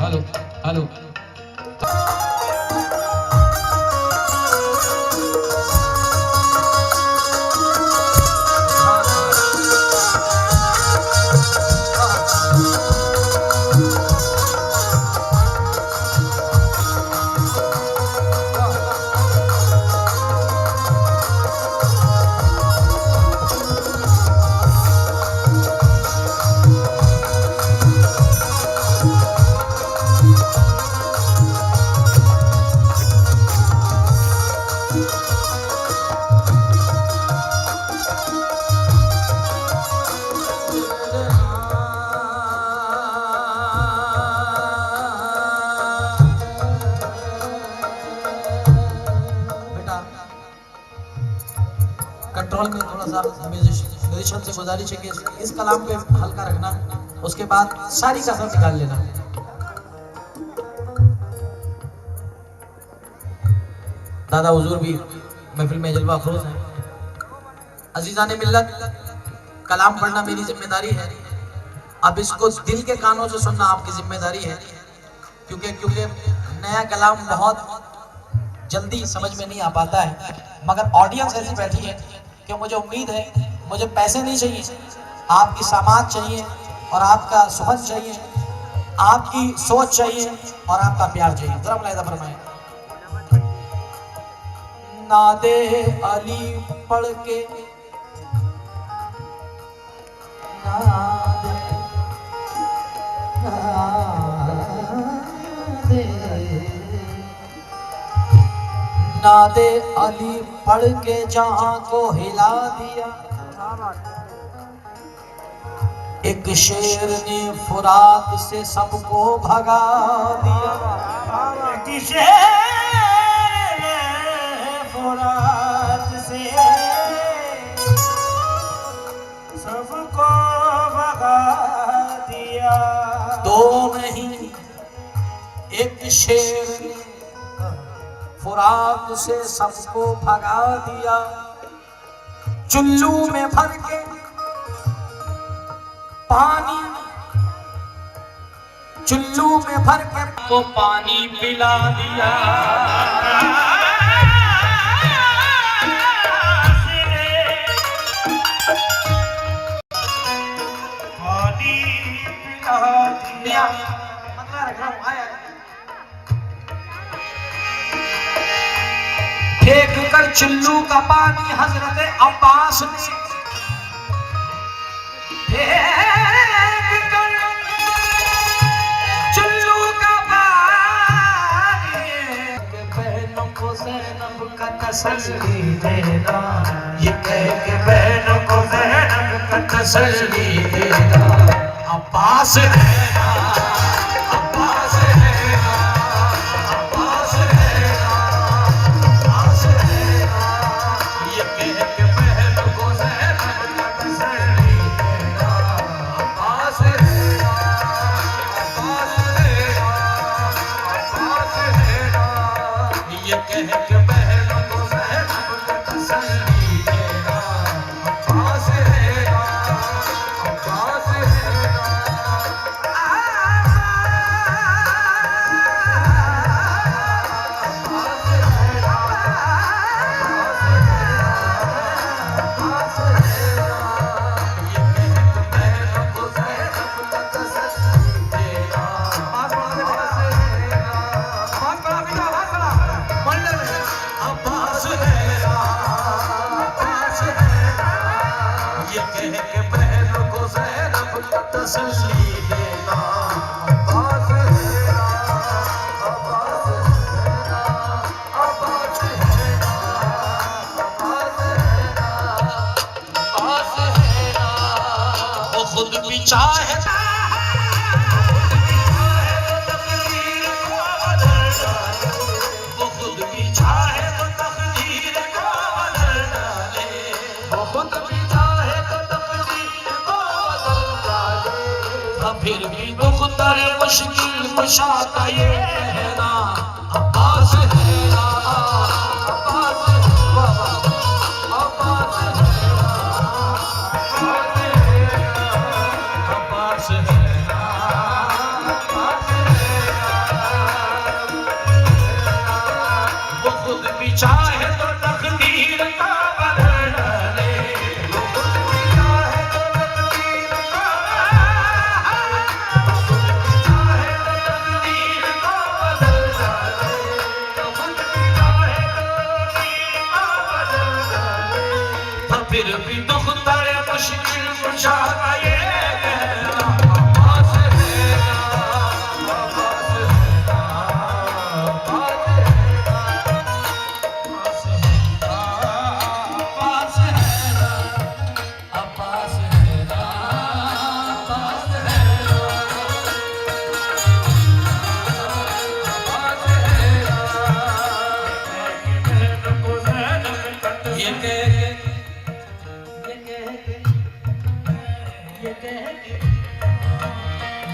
Hello hello. Control में थोड़ा सा म्यूजिशियन से गुजारिश है कि इस कलाम पे हल्का रखना, उसके बाद सारी कसर निकाल लेना। दादा हुजूर भी महफिल में जलवा अफरोज है। अजीजान मिल्लत, कलाम पढ़ना मेरी जिम्मेदारी है। अब इसको दिल के कानों से सुनना आपकी जिम्मेदारी है, क्योंकि नया कलाम बहुत जल्दी समझ में नहीं आ पाता है। मगर ऑडियंस ऐसी बैठी है कि मुझे उम्मीद है, मुझे पैसे नहीं चाहिए, आपकी समाज चाहिए और आपका सुबह चाहिए, आपकी सोच चाहिए और आपका प्यार चाहिए। जरा मुलाहिजा फरमाएं। नादे अली पढ़ के, नादे नादे अली पढ़ के जहां को हिला दिया, एक शेर ने फुरात से सबको भगा दिया। एक शेर ने फुरात से सबको भगा दिया। दो नहीं एक शेर ने फुरात से सबको भगा दिया। चुल्लू में भर के पानी, चुल्लू में भर के को पानी पिला दिया। पानी पिला दिया। फेंक कर चुल्लू का पानी हजरत अब्बास ने, फेंक कर चुल्लू का पानी, बहनों को ज़ैनब का तसल्ली देना, ये कह के बहनों को ज़ैनब का तसल्ली देना। अब्बास देना, अब्बास देना, अब्बास देना, अब्बास देना, ये कह के बहनों को ज़ैनब का तसल्ली देना। अब्बास देना, अब्बास देना, अब्बास देना, ये कह के बहनों को ज़ैनब का तसल्ली देना। अब्बास देना, अब्बास देना। तसल्ली देना, अब्बास देना, अब्बास देना, अब्बास देना, अब्बास देना, अब्बास देना। वो खुद भी चाहता फिर भी दुख दर मुश्किल कुशाता ये कहना। अब्बास देना, अब्बास देना, अब्बास देना, अब्बास देना, अब्बास देना।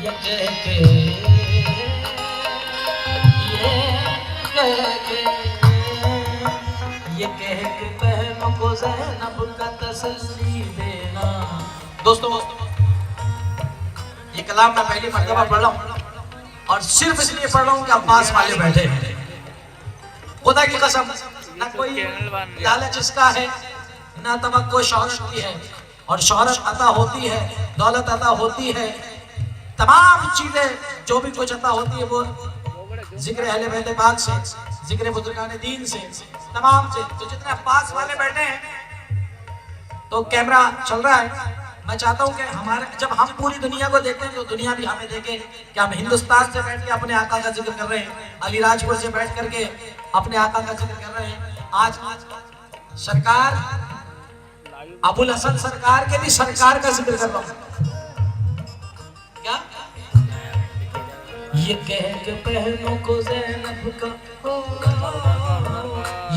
ये कह के ये कह के बहनों को ज़ैनब का तसल्ली देना। दोस्तों ये कलाम मैं पहली मर्तबा पढ़ रहा हूँ और सिर्फ इसलिए पढ़ रहा हूँ कि अब्बास वाले बैठे हैं। खुदा की कसम न कोई लालच इसका है न तवक्को शौहरत की है, और शौहरत अता होती है, दौलत अता होती है, तमाम चीजें जो भी कुछ अता होती है वो जिक्र अहले बैत पाक से, जिक्र बुजुर्गाने दीन से, तमाम से। तो जितने अब्बास वाले बैठे हैं तो कैमरा चल रहा है, मैं चाहता हूं कि हमारे जब हम पूरी दुनिया को देखते हैं तो दुनिया भी हमें देखे कि हम हिंदुस्तान से बैठ के अपने आका का जिक्र कर रहे हैं, अलीराजपुर से बैठ करके अपने आका का जिक्र कर रहे हैं। आज सरकार अबुल हसन सरकार के भी सरकार का जिक्र कर रहा हूं। क्या ये कह के बहनों को ज़ैनब का,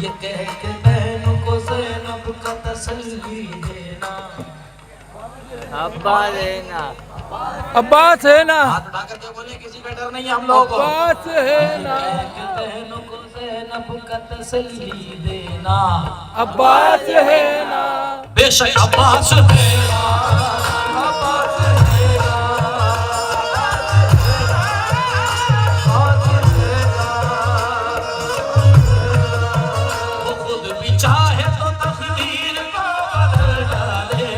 ये कह के बहनों को ज़ैनब का तसल्ली देना। अब्बास है ना, अब्बास है ना, हाथ उठा करके बोले किसी का डर नहीं है हम लोगों को। अब्बास है ना, बहनों को ज़ैनब का तसल्ली देना। अब्बास है ना, बेशक अब्बास है ना, अब्बास है ना, वो खुद भी चाहे तो तकदीर को बदल डाले,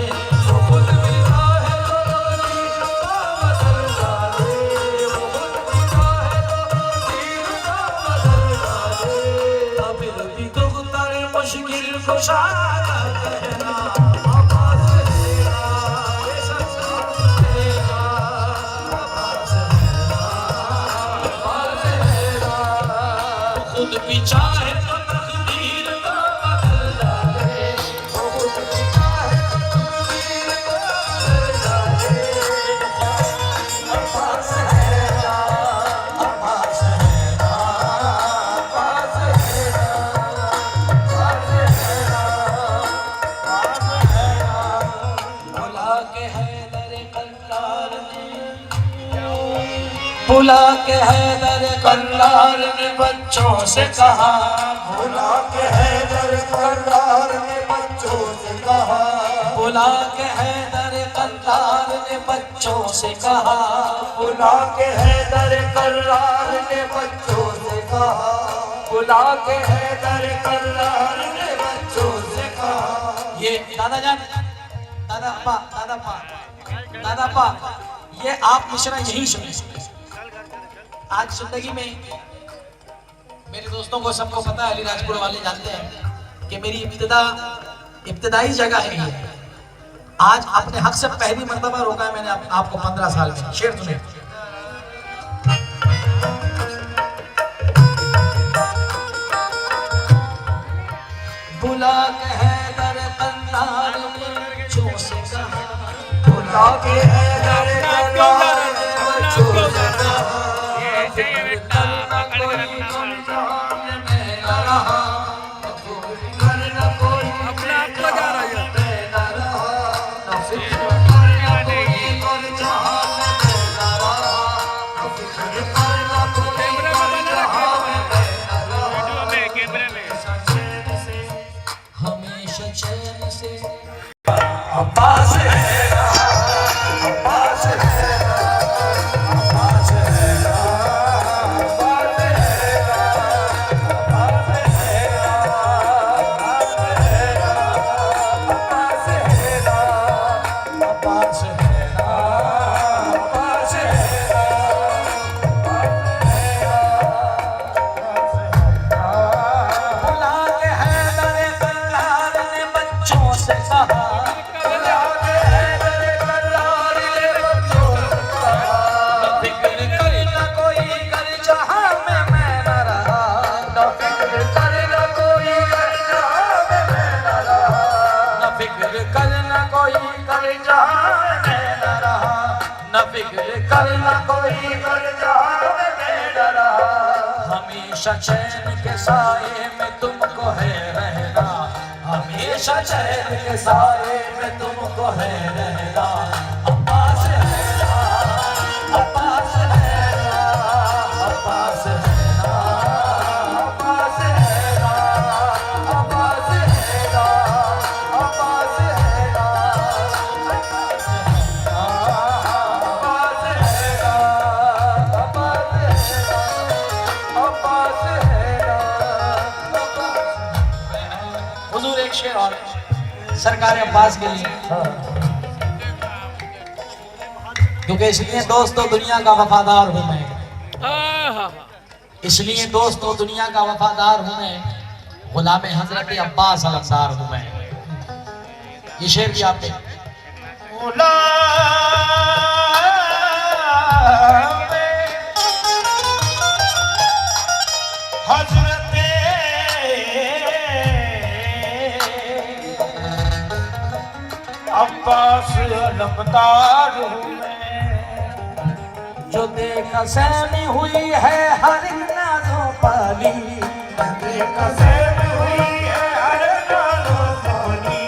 वो खुद भी चाहे तो तकदीर को बदल डाले, वो खुद भी चाहे तो तकदीर को बदल डाले। फिर भी तो तेरे मुश्किल कुशा का कहना अब्बास है ना, बेशक अब्बास है ना, अब्बास है ना, अब्बास है ना। वो खुद भी चाहे तो तकदीर को बदल डाले, वो खुद भी चाहे तो तकदीर को बदल डाले। अब्बास है ना, अब्बास है ना, अब्बास है ना, अब्बास है ना, अब्बास है ना। बुला के हैदर कल्लार ने, बुला के हैदर कल्लार ने बच्चों से कहा, बुला के हैदर कल्लार ने बच्चों से कहा, बुला के हैदर कल्लार ने बच्चों से कहा, बुला के हैदर कल्लार ने बच्चों से कहा, बुला के हैदर कल्लार ने बच्चों से कहा। ये दादा जान, दादा पा, दादा पा, दादा पा, ये आप मिश्रा यही सुने। आज जिंदगी में मेरे दोस्तों को सबको पता है, अलीराजपुर वाले जानते हैं कि मेरी इब्तिदाई जगह है ये। आज अपने हक से पहली मर्तबा रोका है मैंने आपको 15 साल में। शेर सुने। बुला के हैदर कल्लार ने बच्चों से कहा, बुला के हैदर कल्लार ने बच्चों से कहा, हमेशा चैन से अब्बास है ना, अब्बास है ना, अब्बास है ना, अब्बास है ना, अब्बास है ना, अब्बास है ना, अब्बास है ना, अब्बास है ना, बुला के हैदर कल्लार ने बच्चों से कहा, बुला के हैदर कल्लार ने बच्चों से कहा, फिक्र करना कोई कर जहां में मैं न रहा, न फिक्र करना कोई कर जहां में मैं न रहा, न फिक्र करना कोई कर जहां में मैं न रहा, न फिक्र करना कोई कर जहां में मैं न रहा। हमेशा चैन के साए में तुमको है रहना, हमेशा चैन के साए में तुमको है रहना। अब्बास है ना, अब्बास शेर और सरकार अब्बास के लिए, क्योंकि इसलिए दोस्तों दुनिया का वफादार हूं मैं, इसलिए दोस्तों दुनिया का वफादार हूं मैं, गुलाम हजरत अब्बास अलमदार हूं मैं। ये शेर भी आपने हजरत अब्बास अलमदार हूं मैं। जो देखा सहमी हुई है हर नाजों पाली, देखा सहमी हुई है हर नाजों पाली,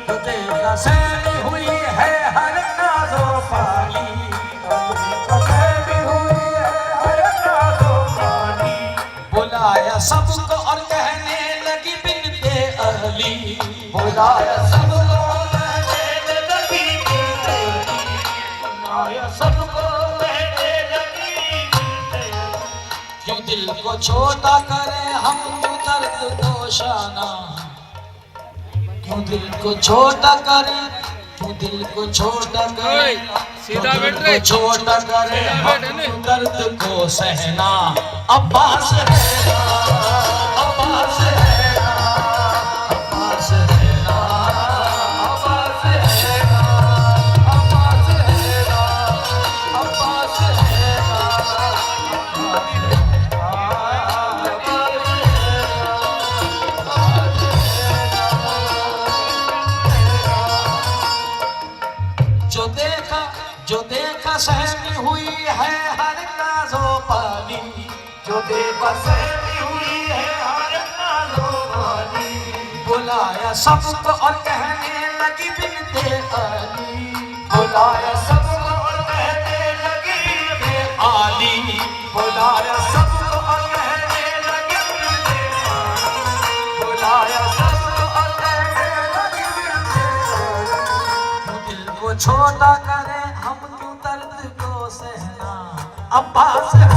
जो देखा सहमी हुई है हर नाजों पाली, देखा सहमी हुई है हर नाजों पाली। बुलाया सबको और कहने लगी बिनते अली, बुलाया सबको कहने लगी बिनते अली, बुलाया सबको कहने लगी बिनते अली। क्यों दिल को छोटा करे हम दर्द को शाना, क्यों दिल को छोटा करे, क्यों दिल को छोटा करे, सीधा क्यों दिल बैठ रे। को छोटा करे हम दर्द को सहना। अब्बास है ना, अब्बास है ना, अब्बास है ना, अब्बास है ना, अब्बास है ना, अब्बास है ना, जो देखा सहमी हुई है हर नाजों पाली, जो देखा सहमी हुई है हर नाजों पाली। बुलाया सबको और कहने लगी बिनते अली, बुलाया सबको और कहने लगी बिनते आली, बुलाया सबको और कहने लगी बिनते आली, बुलाया सबको और कहने लगी बिनते आली। क्यों दिल को छोटा करे हम क्यों दर्द को सहना। अब्बास है ना,